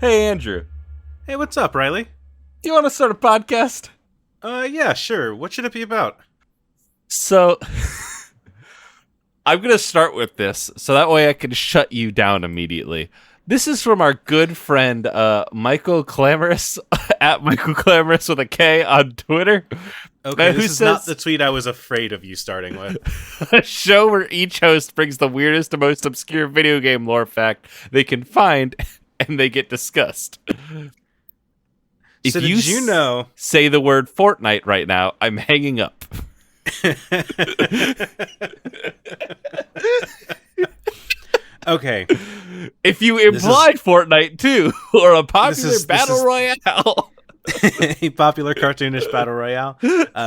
Hey, Andrew, Hey, what's up, Riley? you want to start a podcast? Yeah, sure. What should it be about? So, I'm going to start with this so that way I can shut you down immediately. This is from our good friend, Michael Clamorous, at Michael Clamorous with a K on Twitter, Okay, who this is not says the tweet I was afraid of you starting with. a show where each host brings the weirdest and most obscure video game lore fact they can find and they get discussed. If So did you know? say the word Fortnite right now, I'm hanging up. Okay, If you this is implied Fortnite too, or a popular this battle is royale, a popular cartoonish battle royale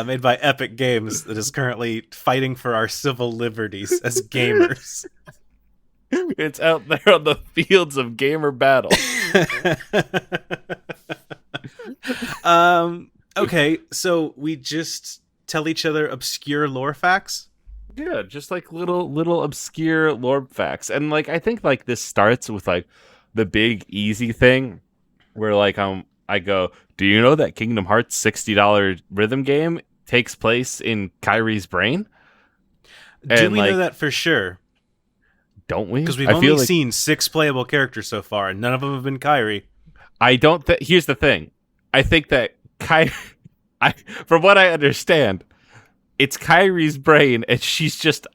made by Epic Games that is currently fighting for our civil liberties as gamers. it's out there on the fields of gamer battle. Okay, so we just tell each other obscure lore facts. Yeah, just like little obscure lore facts, and like I think like this starts with like the big easy thing, where like I go, do you know that Kingdom Hearts $60 rhythm game takes place in Kyrie's brain? Do And we like, know that for sure? don't we? Because we've I feel only like seen 6 playable characters so far, and none of them have been Kyrie. I don't. Here's the thing. I think that from what I understand, it's Kyrie's brain, and she's just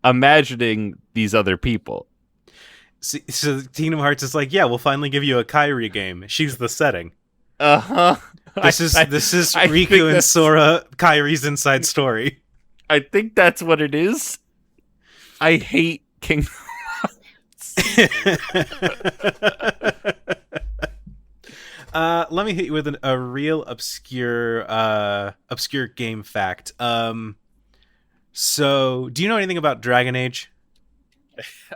imagining these other people. So Kingdom Hearts is like, yeah, we'll finally give you a Kyrie game. She's the setting. Uh huh. This is I think Riku and that's- Sora, Kyrie's inside story. I think that's what it is. I hate Kingdom. Let me hit you with a real obscure game fact. So do you know anything about Dragon Age?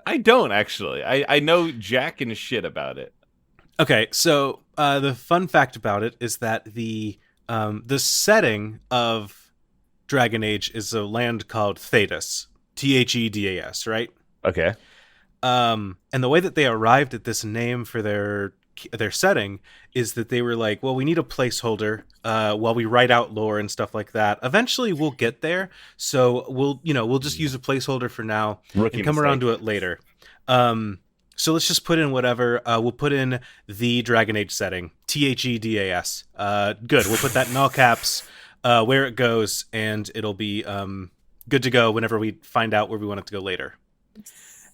I don't actually. I know jack and shit about it. Okay, so the fun fact about it is that the setting of Dragon Age is a land called Thedas, Thedas, right? Okay. And the way that they arrived at this name for their setting is that they were like, well, we need a placeholder while we write out lore and stuff like that. Eventually, we'll get there, so we'll just use a placeholder for now Rookie and come mistake. around to it later. So let's just put in whatever. We'll put in the Dragon Age setting, Thedas. Good. We'll put that in all caps. Where it goes, and it'll be good to go whenever we find out where we want it to go later.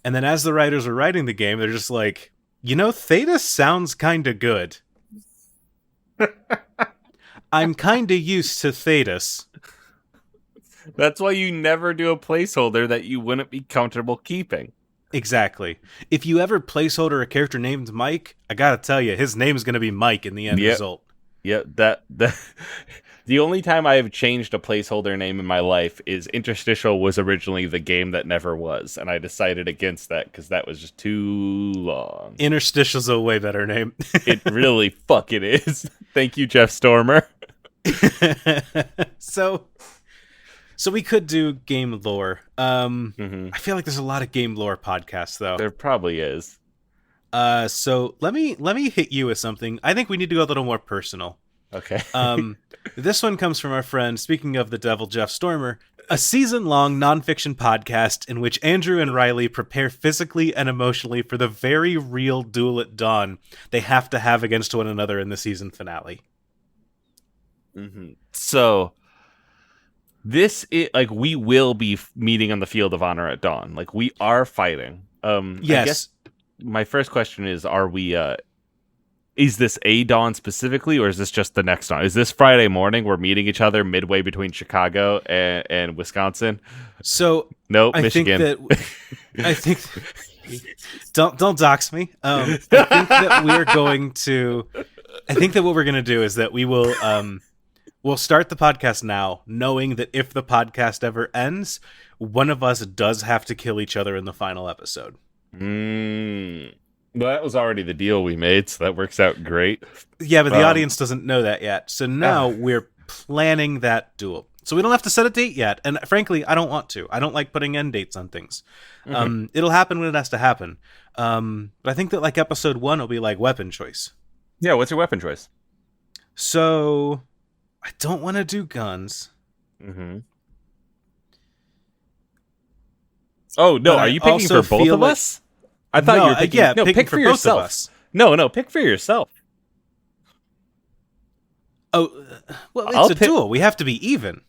And then as the writers are writing the game, they're just like, Thedas sounds kind of good. I'm kind of used to Thedas. That's why you never do a placeholder that you wouldn't be comfortable keeping. Exactly. If you ever placeholder a character named Mike, I gotta tell you, his name is going to be Mike in the end Yep. result. Yeah, that the only time I have changed a placeholder name in my life is Interstitial was originally the game that never was, and I decided against that because that was just too long. Interstitial's a way better name. It really fucking is. Thank you, Jeff Stormer. So we could do game lore. Mm-hmm. I feel like there's a lot of game lore podcasts though. There probably is. So let me hit you with something. I think we need to go a little more personal. Okay. This one comes from our friend, speaking of the devil, Jeff Stormer, a season-long nonfiction podcast in which Andrew and Riley prepare physically and emotionally for the very real duel at dawn they have to have against one another in the season finale. Mm-hmm. So this is like we will be meeting on the field of honor at dawn. Like we are fighting. Yes. I guess my first question is: are we? Is this a dawn specifically, or is this just the next dawn? Is this Friday morning? We're meeting each other midway between Chicago and Wisconsin. So Nope, I Michigan. think don't dox me. I think that we're going to. I think that what we're going to do is that we will we'll start the podcast now, knowing that if the podcast ever ends, one of us does have to kill each other in the final episode. Well, that was already the deal we made, so that works out great. Yeah, but the audience doesn't know that yet. So now Ah. we're planning that duel. So we don't have to set a date yet. And frankly, I don't want to. I don't like putting end dates on things. It'll happen when it has to happen. But I think that like episode 1 will be like weapon choice. Yeah, what's your weapon choice? So I don't want to do guns. Mm-hmm. Oh, no, But are I you picking also for both feel of like- us? I thought you were picking, no, picking pick for for both yourself. of us. No, pick for yourself. Oh, well, it's I'll a duel. We have to be even.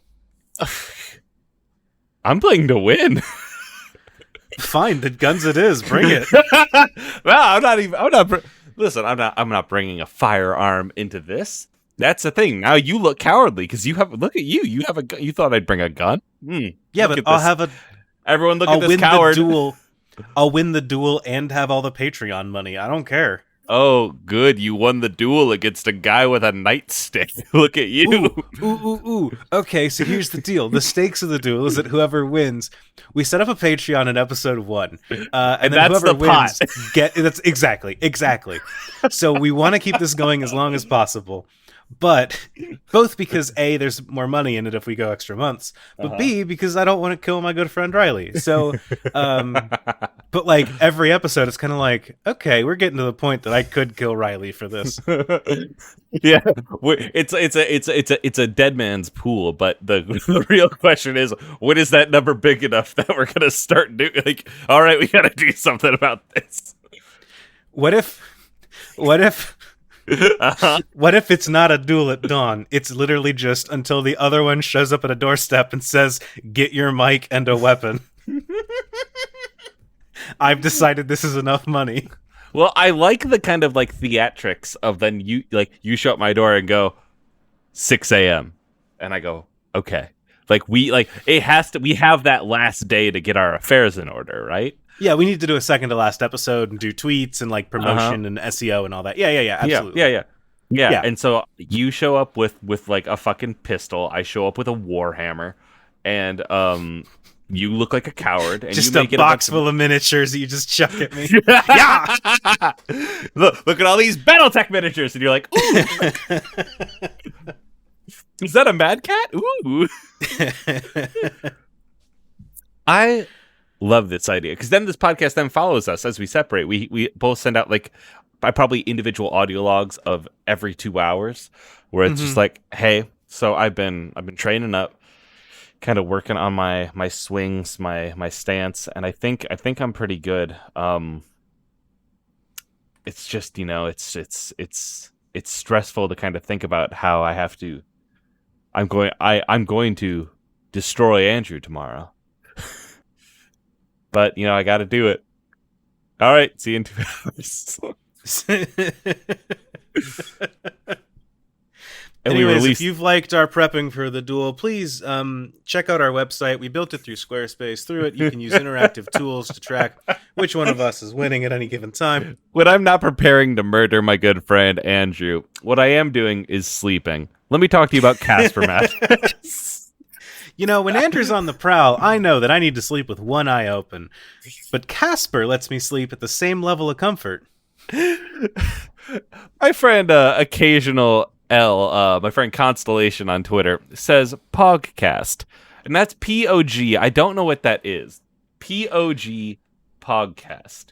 I'm playing to win. Fine, the guns it is. Bring it. No, listen, I'm not bringing a firearm into this. That's the thing. Now you look cowardly because look at you. You have a gun. You thought I'd bring a gun? Yeah, but Everyone look I'll at this win coward. the duel. I'll win the duel and have all the Patreon money. I don't care. Oh, good. You won the duel against a guy with a nightstick. Look at you. Ooh. Okay, so here's the deal. The stakes of the duel is that whoever wins, we set up a Patreon in episode 1. And then that's whoever the pot. wins, that's exactly. So we want to keep this going as long as possible. But both because A, there's more money in it if we go extra months, but B, because I don't want to kill my good friend Riley. So, but like every episode, it's kind of like, okay, we're getting to the point that I could kill Riley for this. Yeah, it's a dead man's pool, but the real question is, when is that number big enough that we're gonna start doing? Like, all right, we gotta do something about this. What if? What if it's not a duel at dawn? It's literally just until the other one shows up at a doorstep and says, "Get your mic and a weapon." I've decided this is enough money. Well, I like the kind of like theatrics of then you show up my door and go 6 a.m. and I go, okay. We have that last day to get our affairs in order, right? Yeah, we need to do a second to last episode and do tweets and like promotion and SEO and all that. Yeah, absolutely. Yeah. And so you show up with like a fucking pistol. I show up with a warhammer, and you look like a coward. And just you a box full of miniatures that you just chuck at me. Yeah. Look at all these BattleTech miniatures, and you're like, ooh. Is that a mad cat? Ooh. I love this idea because then this podcast then follows us as we separate. We both send out like probably individual audio logs of every 2 hours where it's just like, hey, so I've been training up, kind of working on my swings, my stance, and I think I'm pretty good. It's just, it's stressful to kind of think about how I have to. I'm going to destroy Andrew tomorrow. But, I got to do it. All right. See you in 2 hours. Anyways, if you've liked our prepping for the duel, please check out our website. We built it through Squarespace. Through it, you can use interactive tools to track which one of us is winning at any given time. When I'm not preparing to murder my good friend Andrew, what I am doing is sleeping. Let me talk to you about Casper Math. When Andrew's on the prowl, I know that I need to sleep with one eye open. But Casper lets me sleep at the same level of comfort. My friend, Occasional L, my friend Constellation on Twitter, says Poggcast. And that's P-O-G. I don't know what that is. P-O-G Poggcast.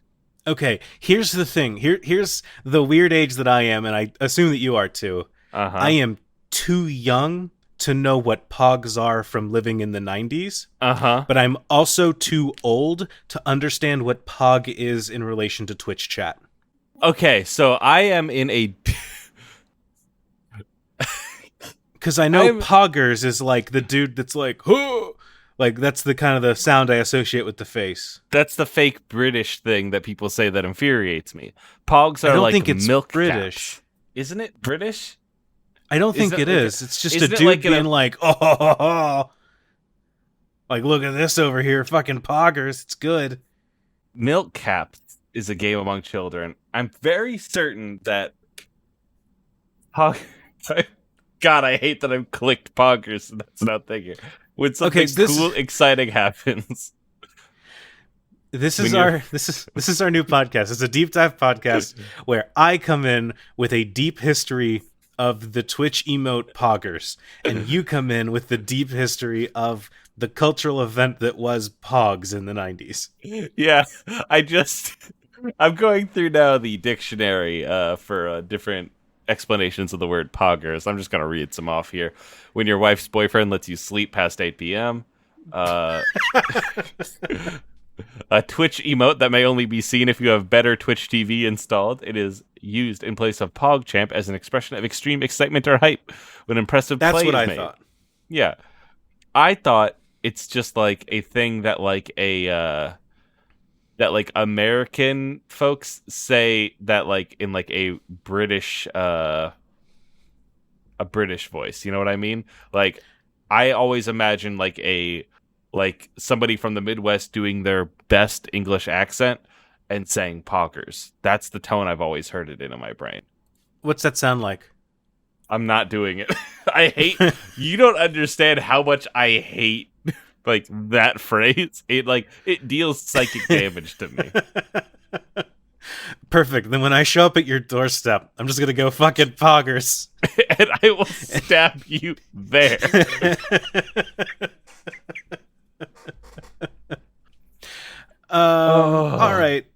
Okay, here's the thing. Here's the weird age that I am, and I assume that you are too. I am too young to know what pogs are from living in the 90s. But I'm also too old to understand what pog is in relation to Twitch chat. Okay, so I am in a... Because I know poggers is like the dude that's like, huh! Like that's the kind of the sound I associate with the face. That's the fake British thing that people say that infuriates me. Pogs are like milk British. Caps. Isn't it British? I don't think it is. It's just a dude being like, oh, like, look at this over here, fucking poggers. It's good. Milk Caps is a game among children. I'm very certain that God, I hate that I've clicked poggers and that's not thinking. When something cool, exciting happens. This is our new podcast. It's a deep dive podcast where I come in with a deep history of the Twitch emote Poggers, and you come in with the deep history of the cultural event that was Pogs in the 90s. Yeah, I'm going through now the dictionary for different explanations of the word poggers. I'm just going to read some off here. When your wife's boyfriend lets you sleep past 8 p.m. A Twitch emote that may only be seen if you have better Twitch TV installed. It is used in place of PogChamp as an expression of extreme excitement or hype when impressive That's play what is I made. thought. Yeah. I thought it's just like a thing that like that like American folks say that like in like a British voice. You know what I mean? Like I always imagine like somebody from the Midwest doing their best English accent and saying poggers. That's the tone I've always heard it in my brain. What's that sound like? I'm not doing it. I hate you don't understand how much I hate like that phrase. It deals psychic damage to me. Perfect. Then when I show up at your doorstep, I'm just gonna go fucking Poggers. And I will stab you there. All right.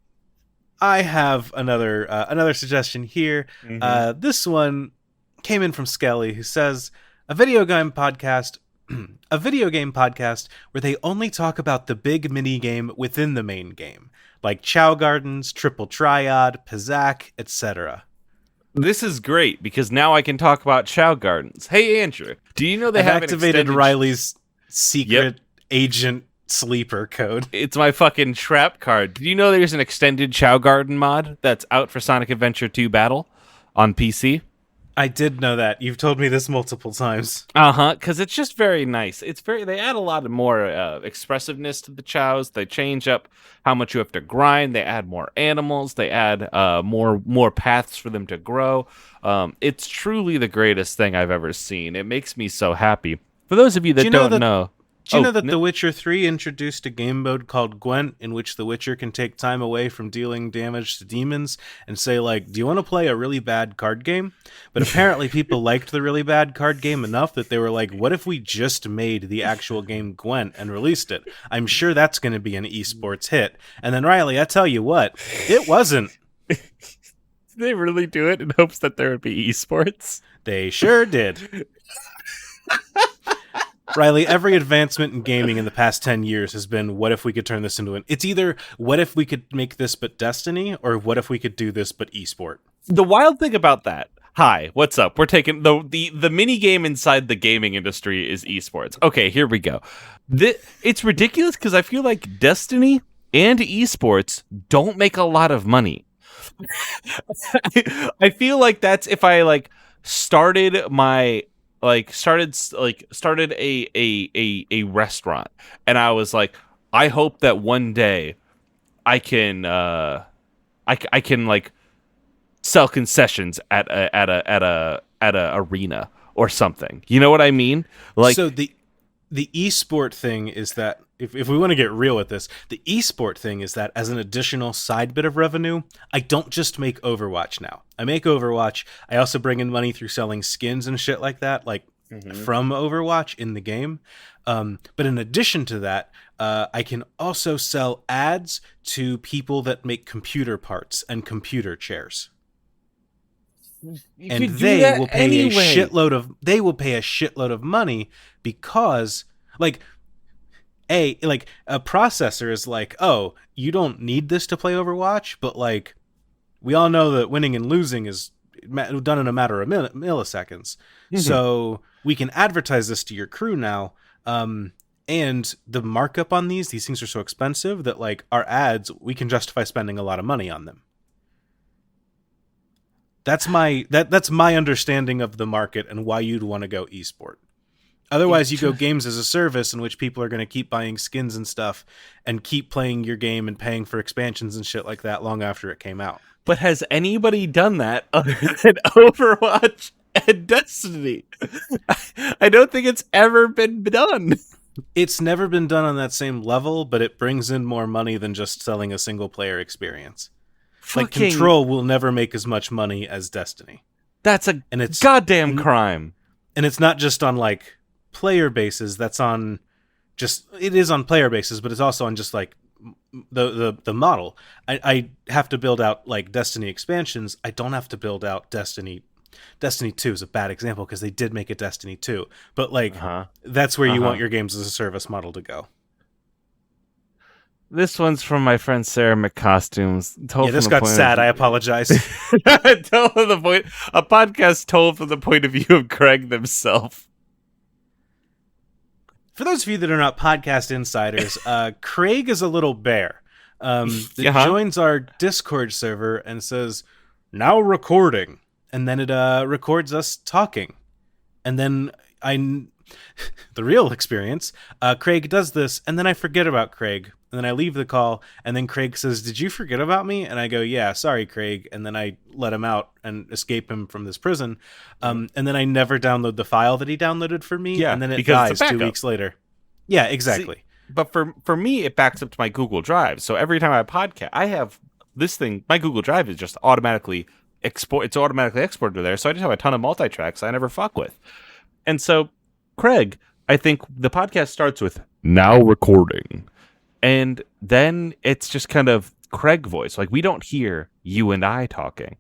I have another suggestion here. Mm-hmm. This one came in from Skelly, who says a video game podcast where they only talk about the big mini game within the main game, like Chow Gardens, Triple Triad, Pizzac, etc. This is great because now I can talk about Chow Gardens. Hey Andrew, do you know they have activated Riley's secret Yep. agent sleeper code? It's my fucking trap card. Do you know there's an extended Chow Garden mod that's out for Sonic Adventure 2 Battle on PC? I did know that. You've told me this multiple times. Because it's just very nice. They add a lot of more expressiveness to the chows. They change up how much you have to grind. They add more animals. They add more paths for them to grow. It's truly the greatest thing I've ever seen. It makes me so happy. For those of you that don't know. Do you know that The Witcher 3 introduced a game mode called Gwent, in which the Witcher can take time away from dealing damage to demons and say, like, do you want to play a really bad card game? But apparently people liked the really bad card game enough that they were like, what if we just made the actual game Gwent and released it? I'm sure that's going to be an esports hit. And then, Riley, I tell you what, it wasn't. Did they really do it in hopes that there would be esports? They sure did. Riley, every advancement in gaming in the past 10 years has been, what if we could turn this into it's either, what if we could make this but Destiny, or what if we could do this but esport? The wild thing about that, hi, what's up? We're taking the mini game inside the gaming industry is esports. Okay, here we go. It's ridiculous because I feel like Destiny and esports don't make a lot of money. I feel like that's if I like started a restaurant and I was like, I hope that one day I can I can like sell concessions at a arena or something. You know what I mean? Like, so the esport thing is that if we want to get real with this, the esport thing is that as an additional side bit of revenue, I don't just make Overwatch now. I make Overwatch. I also bring in money through selling skins and shit like that, like from Overwatch in the game. But in addition to that, I can also sell ads to people that make computer parts and computer chairs. And they will pay a shitload of money because like a processor is like, oh, you don't need this to play Overwatch, but like we all know that winning and losing is done in a matter of milliseconds. Mm-hmm. So we can advertise this to your crew now. And the markup on these things are so expensive that like our ads, we can justify spending a lot of money on them. That's my understanding of the market and why you'd want to go esport. Otherwise, you go games as a service in which people are going to keep buying skins and stuff and keep playing your game and paying for expansions and shit like that long after it came out. But has anybody done that other than Overwatch and Destiny? I don't think it's ever been done. It's never been done on that same level, but it brings in more money than just selling a single player experience. Like Control will never make as much money as Destiny. That's a and it's goddamn crime. and it's not just on like player bases. It is on player bases, but it's also on just like the model. I have to build out like Destiny expansions. I don't have to build out Destiny 2 is a bad example because they did make a Destiny 2, but like that's where you want your games as a service model to go. This one's from my friend Sarah McCostumes. This got sad. I apologize. Told from the point, a podcast told from the point of view of Craig himself. For those of you that are not podcast insiders, Craig is a little bear that joins our Discord server and says, "Now recording," and then it records us talking, and then the real experience, Craig does this, and then I forget about Craig. And then I leave the call, and then Craig says, "Did you forget about me?" And I go, "Yeah, sorry, Craig." And then I let him out and escape him from this prison. And then I never download the file that he downloaded for me, and then it dies 2 weeks later. Yeah, exactly. See, but for me, it backs up to my Google Drive. So every time I podcast, I have this thing. My Google Drive is just automatically It's automatically exported to there. So I just have a ton of multi-tracks I never fuck with. And so, Craig, I think the podcast starts with "now recording." And then it's just kind of Craig voice. Like, we don't hear you and I talking,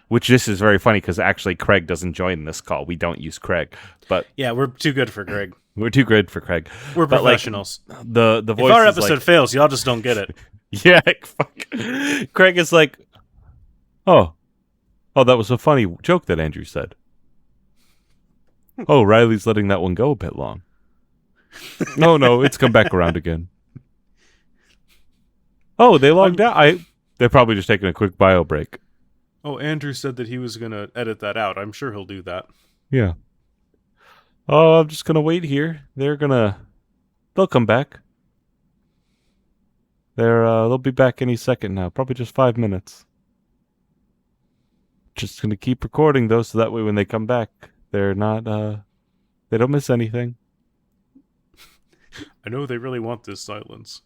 which this is very funny because actually Craig doesn't join this call. We don't use Craig. But yeah, we're too good for Craig. We're too good for Craig. We're professionals. Like, the voice if our episode fails, y'all just don't get it. Yeah, fuck. Craig is like, oh, that was a funny joke that Andrew said. Oh, Riley's letting that one go a bit long. No, it's come back around again. Oh, they logged out. They're probably just taking a quick bio break. Oh, Andrew said that he was going to edit that out. I'm sure he'll do that. Yeah. Oh, I'm just going to wait here. They'll come back. They'll be back any second now. Probably just 5 minutes. Just going to keep recording though, so that way when they come back, they're not, they don't miss anything. I know they really want this silence.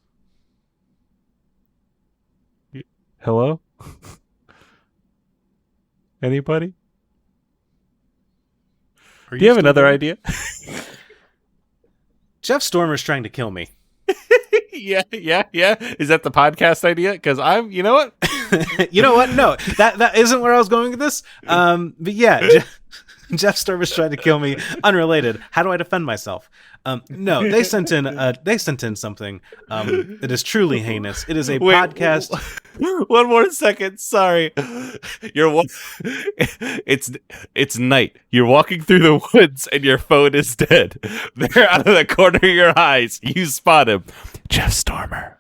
Hello? Anybody? Do you have another idea? Jeff Stormer's trying to kill me. Yeah. Is that the podcast idea? Because you know what? You know what? No, that isn't where I was going with this. But yeah, Jeff Stormer's trying to kill me. Unrelated. How do I defend myself? No, they sent in something that is truly heinous. It is a podcast. One more second. Sorry. It's night. You're walking through the woods and your phone is dead. There out of the corner of your eyes, you spot him. Jeff Stormer.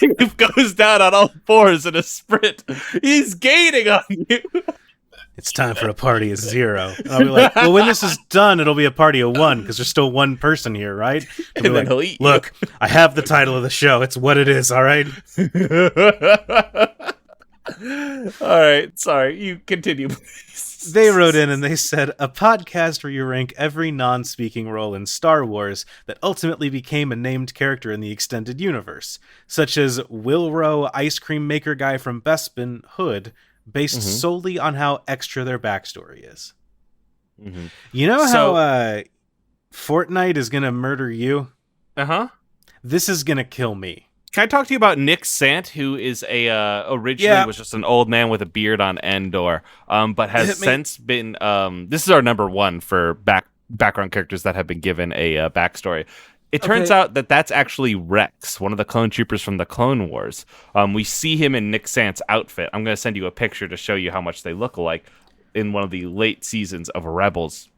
He goes down on all fours in a sprint. He's gaining on you. It's time for a party of 0. And I'll be like, well, when this is done, it'll be a party of 1 because there's still one person here, right? And then he'll eat look, I have the title of the show. It's what it is, all right? All right, sorry. You continue, please. They wrote in and they said, a podcast where you rank every non-speaking role in Star Wars that ultimately became a named character in the extended universe, such as Wilro, ice cream maker guy from Bespin Hood, based solely on how extra their backstory is. Mm-hmm. You know how Fortnite is going to murder you? Uh-huh. This is going to kill me. Can I talk to you about Nick Sant, who is originally was just an old man with a beard on Endor, but has since been, this is our number 1 for background characters that have been given a backstory. It turns out that that's actually Rex, one of the clone troopers from the Clone Wars. We see him in Nick Sant's outfit. I'm going to send you a picture to show you how much they look alike in one of the late seasons of Rebels.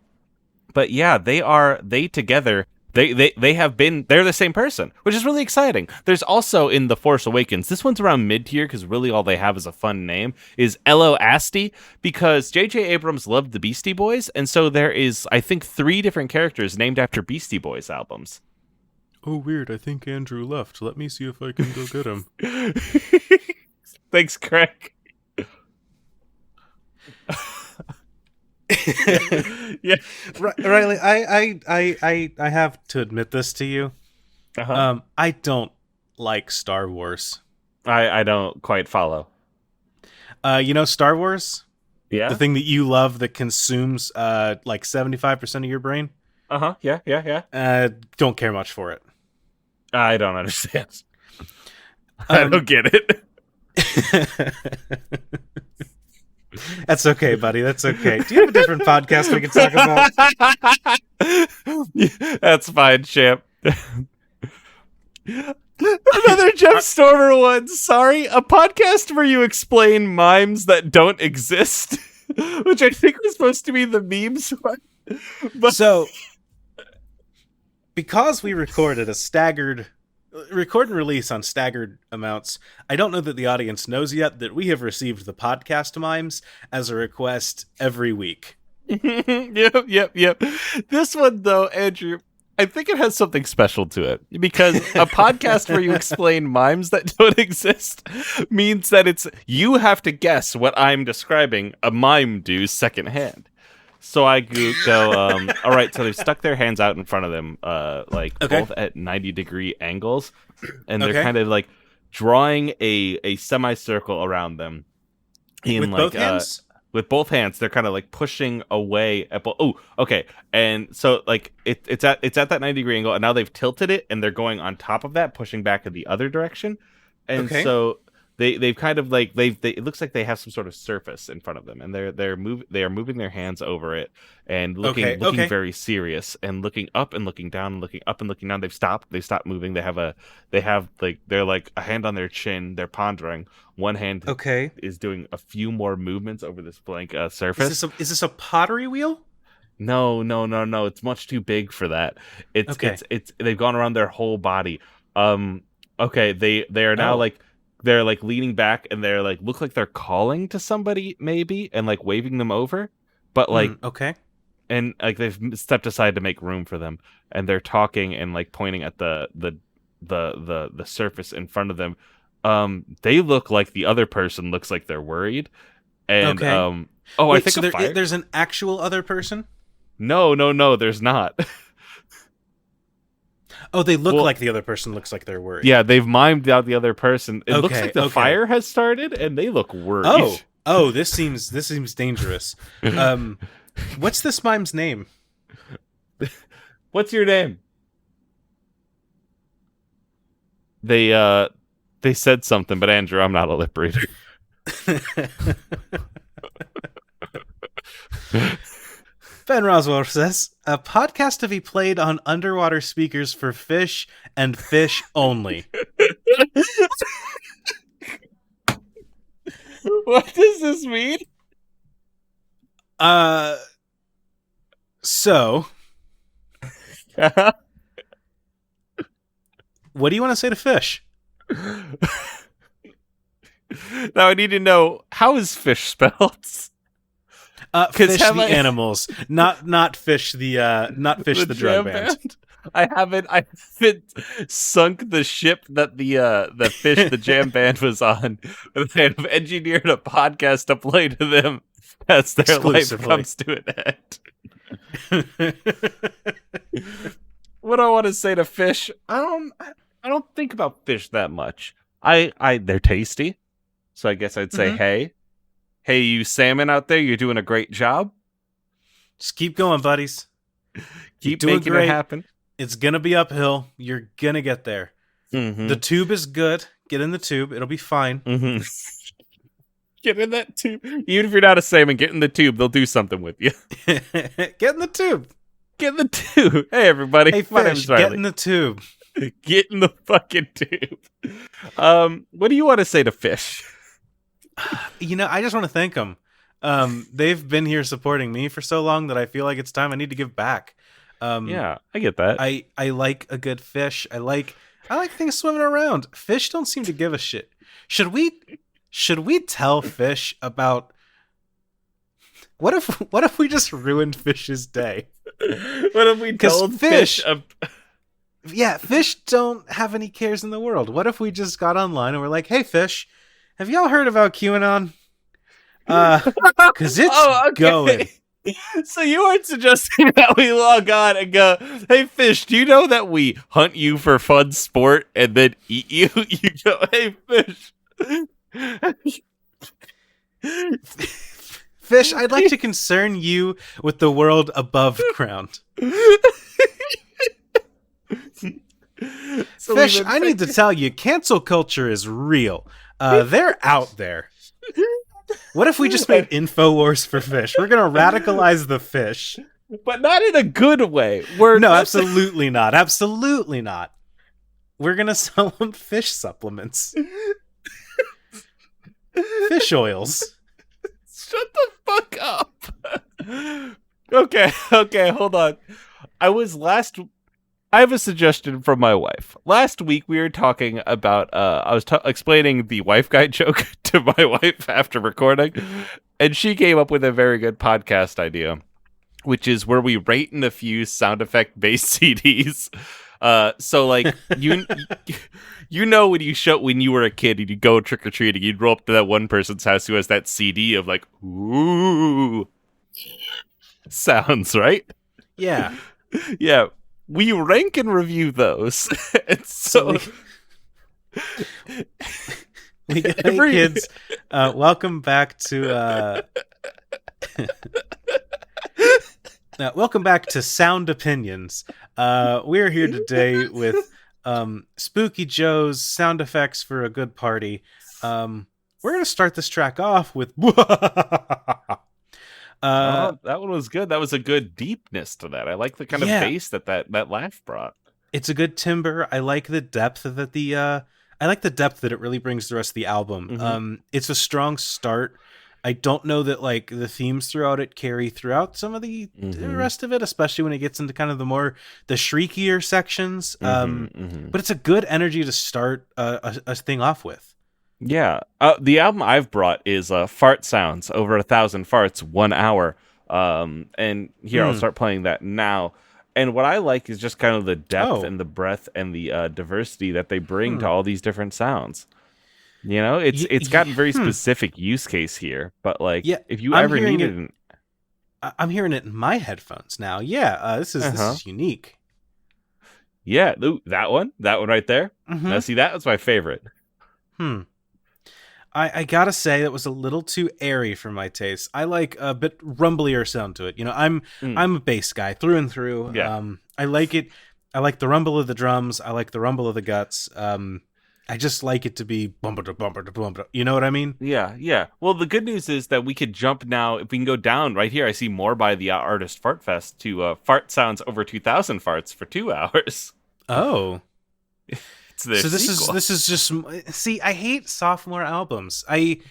But yeah, they together, they're the same person, which is really exciting. There's also in The Force Awakens, this one's around mid-tier because really all they have is a fun name, is Elo Asti, because J.J. Abrams loved the Beastie Boys, and so there is, I think, 3 different characters named after Beastie Boys albums. Oh, weird. I think Andrew left. Let me see if I can go get him. Thanks, Craig. Yeah. Riley, I have to admit this to you. Uh-huh. I don't like Star Wars. I don't quite follow. Star Wars? Yeah. The thing that you love that consumes like 75% of your brain? Uh-huh. Yeah. Don't care much for it. I don't understand. I don't get it. That's okay, buddy. That's okay. Do you have a different podcast we can talk about? That's fine, champ. Another Jeff Stormer one. Sorry, a podcast where you explain mimes that don't exist, which I think was supposed to be the memes one. But so, because we recorded a staggered record and release on staggered amounts, I don't know that the audience knows yet that we have received the podcast mimes as a request every week. Yep. This one, though, Andrew, I think it has something special to it, because a podcast where you explain mimes that don't exist means that you have to guess what I'm describing a mime do secondhand. So I go, all right, so they've stuck their hands out in front of them, both at 90-degree angles, and they're kind of like drawing a semicircle around them. With both hands? With both hands, they're kind of like pushing away at both. Oh, okay. And so like it's at that 90-degree angle, and now they've tilted it, and they're going on top of that, pushing back in the other direction. And so they've kind of like it looks like they have some sort of surface in front of them, and they are moving their hands over it and looking very serious, and looking up and looking down and looking up and looking down. They've stopped moving. They're like a hand on their chin. They're pondering. One hand is doing a few more movements over this blank surface. Is this a pottery wheel? No. It's much too big for that. It's they've gone around their whole body. They are now like they're like leaning back, and they're like look like they're calling to somebody maybe, and like waving them over, but like and like they've stepped aside to make room for them, and they're talking and like pointing at the surface in front of them. They look like the other person looks like they're worried, and Wait, I think so there's an actual other person? No, there's not. Oh, they look like the other person looks like they're worried. Yeah, they've mimed out the other person. It looks like the fire has started, and they look worried. Oh, this seems dangerous. What's this mime's name? What's your name? They said something, but Andrew, I'm not a lip reader. Ben Roswell says, a podcast to be played on underwater speakers for fish and fish only. What does this mean? So what do you want to say to fish? Now I need to know, how is fish spelled? Fish the animals, not fish the drug band. I haven't sunk the ship that the fish the jam band was on. They have engineered a podcast to play to them as their life comes to an end. What do I want to say to fish? I don't think about fish that much. They're tasty, so I guess I'd say hey, you salmon out there, you're doing a great job. Just keep going, buddies. Keep making it happen. It's going to be uphill. You're going to get there. Mm-hmm. The tube is good. Get in the tube. It'll be fine. Mm-hmm. Get in that tube. Even if you're not a salmon, get in the tube. They'll do something with you. Get in the tube. Get in the tube. Hey, everybody. Hey, my name's Riley. Get in the tube. Get in the fucking tube. What do you want to say to fish? I just want to thank them. They've been here supporting me for so long that I feel like it's time I need to give back. Yeah, I get that. I like a good fish. I like things swimming around. Fish don't seem to give a shit. Should we tell fish about what if we just ruined Fish's day? What if we told fish? Yeah, fish don't have any cares in the world. What if we just got online and we're like, hey, fish, have y'all heard about QAnon? Because it's going. So you aren't suggesting that we log on and go, hey, fish, do you know that we hunt you for fun sport and then eat you? You go, hey, fish. Fish, I'd like to concern you with the world above ground. So Fish, I need to tell you, cancel culture is real. They're out there. What if we just made InfoWars for fish? We're going to radicalize the fish. But not in a good way. No, absolutely not. Absolutely not. We're going to sell them fish supplements. Fish oils. Shut the fuck up. Okay, hold on. I have a suggestion from my wife. Last week we were talking about I was explaining the wife guide joke to my wife after recording, and she came up with a very good podcast idea, which is where we rate in a few sound effect based CDs. So like you know when you were a kid and you go trick or treating, you'd roll up to that one person's house who has that CD of like ooh sounds, right? Yeah. Yeah. We rank and review those. And so we hey kids, welcome back to welcome back to Sound Opinions. We're here today with Spooky Joe's sound effects for a good party. We're gonna start this track off with that one was good. That was a good deepness to that. I like the kind of bass that laugh brought. It's a good timbre. I like the depth that it really brings the rest of the album. Mm-hmm. It's a strong start. I don't know that like the themes throughout it carry throughout some of the rest of it, especially when it gets into kind of the shriekier sections. But it's a good energy to start a thing off with. Yeah, the album I've brought is Fart Sounds, over 1,000 farts, 1 hour. And here I'll start playing that now. And what I like is just kind of the depth and the breadth and the diversity that they bring to all these different sounds. You know, it's got a very specific use case here, but like if you ever needed it, I'm hearing it in my headphones now. Yeah, this is unique. Yeah, that one right there. Now see, that was my favorite. I gotta say that was a little too airy for my taste. I like a bit rumblier sound to it. You know, I'm a bass guy through and through. Yeah. I like it. I like the rumble of the drums. I like the rumble of the guts. I just like it to be bumper to bumper to bumper. You know what I mean? Yeah. Well, the good news is that we could jump now. If we can go down right here, I see more by the artist Fartfest to Fart Sounds over 2,000 farts for 2 hours. Oh. So this is just see. I hate sophomore albums. I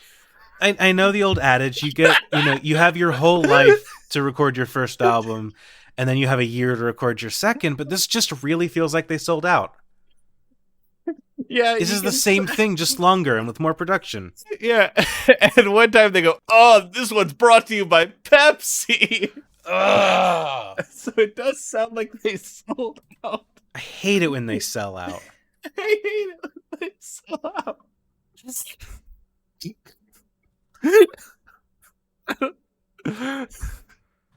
know the old adage. You have your whole life to record your first album, and then you have a year to record your second. But this just really feels like they sold out. Yeah, this is the same thing, just longer and with more production. Yeah, and one time they go, "Oh, this one's brought to you by Pepsi." So it does sound like they sold out. I hate it when they sell out. I hate it when they sell out.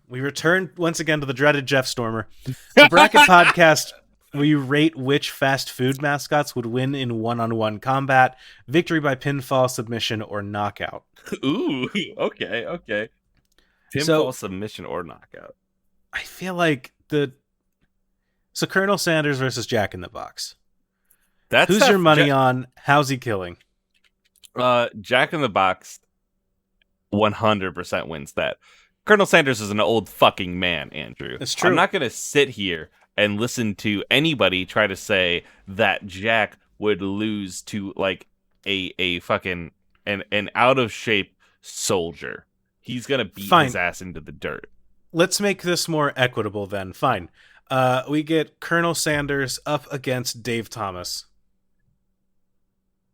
We return once again to the dreaded Jeff Stormer. The Bracket Podcast, where you rate which fast food mascots would win in one-on-one combat, victory by pinfall, submission, or knockout. Ooh, okay. Pinfall, submission, or knockout. I feel like So Colonel Sanders versus Jack in the Box. Who's your money on? How's he killing? Jack in the Box 100% wins that. Colonel Sanders is an old fucking man, Andrew. That's true. I'm not going to sit here and listen to anybody try to say that Jack would lose to like a fucking an out of shape soldier. He's going to beat his ass into the dirt. Let's make this more equitable then. Fine. We get Colonel Sanders up against Dave Thomas.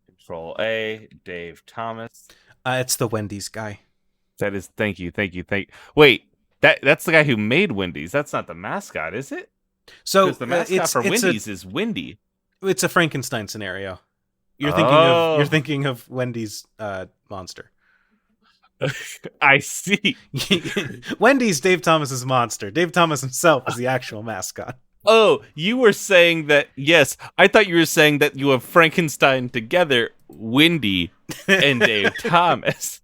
Control A, Dave Thomas. It's the Wendy's guy. That is, thank you. Wait, that's the guy who made Wendy's. That's not the mascot, is it? So because the mascot for Wendy's is Wendy. It's a Frankenstein scenario. You're thinking of Wendy's monster. I see. Wendy's Dave Thomas's monster. Dave Thomas himself is the actual mascot. Oh, you were saying that, yes. I thought you were saying that you have Frankenstein together, Wendy and Dave Thomas.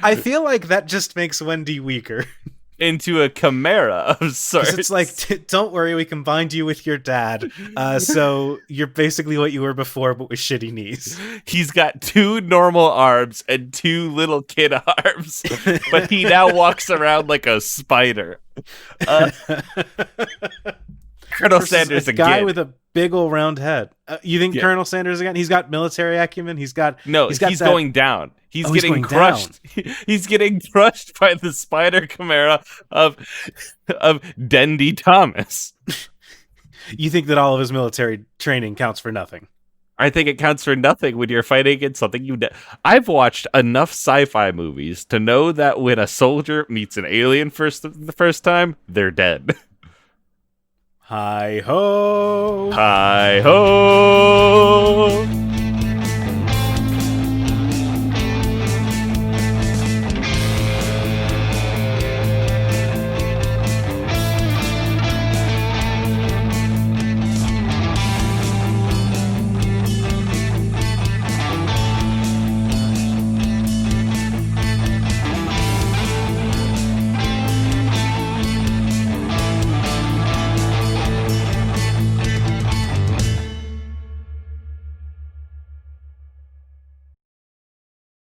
I feel like that just makes Wendy weaker. into a chimera of Because sorts. it's like, don't worry, we combined you with your dad. So you're basically what you were before, but with shitty knees. He's got 2 normal arms and 2 little kid arms, but he now walks around like a spider. Colonel Versus Sanders a guy again. with a big old round head. You think Colonel Sanders again? He's got military acumen. He's got going down. He's he's getting going crushed. He's getting crushed by the spider chimera of Dendy Thomas. You think that all of his military training counts for nothing? I think it counts for nothing when you're fighting against something I've watched enough sci-fi movies to know that when a soldier meets an alien the first time, they're dead. Hi ho! Hi ho!